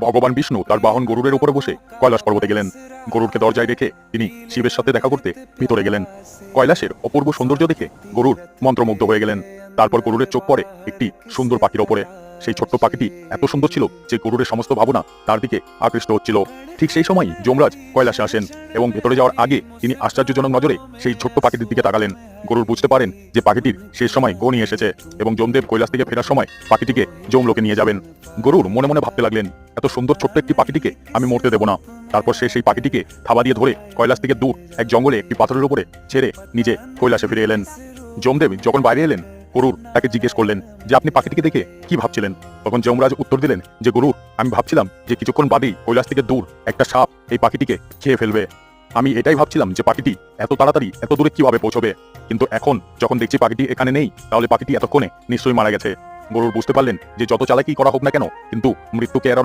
ভগবান বিষ্ণু তার বাহন গরুরের উপরে বসে কৈলাস পর্বতে গেলেন। গরুরকে দরজায় রেখে তিনি শিবের সাথে দেখা করতে ভিতরে গেলেন। কৈলাসের অপূর্ব সৌন্দর্য দেখে গরুর মন্ত্রমুগ্ধ হয়ে গেলেন। তারপর গরুরের চোখ পড়ে একটি সুন্দর পাখির ওপরে। সেই ছোট্ট পাখিটি এত সুন্দর ছিল যে গরুরের সমস্ত ভাবনা তার দিকে আকৃষ্ট হচ্ছিল। ঠিক সেই সময় যমরাজ কৈলাসে আসেন এবং ভেতরে যাওয়ার আগে তিনি আশ্চর্যজনক নজরে সেই ছোট্ট পাখিটির দিকে তাকালেন। গরুর বুঝতে পারেন যে পাখিটির শেষ সময় গণি এসেছে এবং যমদেব কৈলাস থেকে ফেরার সময় পাখিটিকে যমলোকে নিয়ে যাবেন। গরুর মনে মনে ভাবতে লাগলেন, এত সুন্দর ছোট্ট একটি পাখিটিকে আমি মরতে দেব না। তারপর সে সেই পাখিটিকে থাবা দিয়ে ধরে কৈলাস থেকে দূর এক জঙ্গলে একটি পাথরের উপরে ছেড়ে নিজে কৈলাসে ফিরে এলেন। যমদেব যখন বাইরে এলেন, গরুর তাকে জিজ্ঞেস করলেন যে আপনি পাখিটিকে দেখে কি ভাবছিলেন। তখন যমরাজ উত্তর দিলেন যে গরুর, আমি ভাবছিলাম যে কিছুক্ষণ বাদেই কৈলাস থেকে দূর একটা সাপ এই পাখিটিকে খেয়ে ফেলবে। আমি এটাই ভাবছিলাম যে পাখিটি এত তাড়াতাড়ি এত দূরে কিভাবে পৌঁছবে, কিন্তু এখন যখন দেখছি পাখিটি এখানে নেই, তাহলে পাখিটি এতক্ষণে নিশ্চয়ই মারা গেছে। গরুর বুঝতে পারলেন যে যত চালাকি করা হোক না কেন, কিন্তু মৃত্যুকে এড়ানো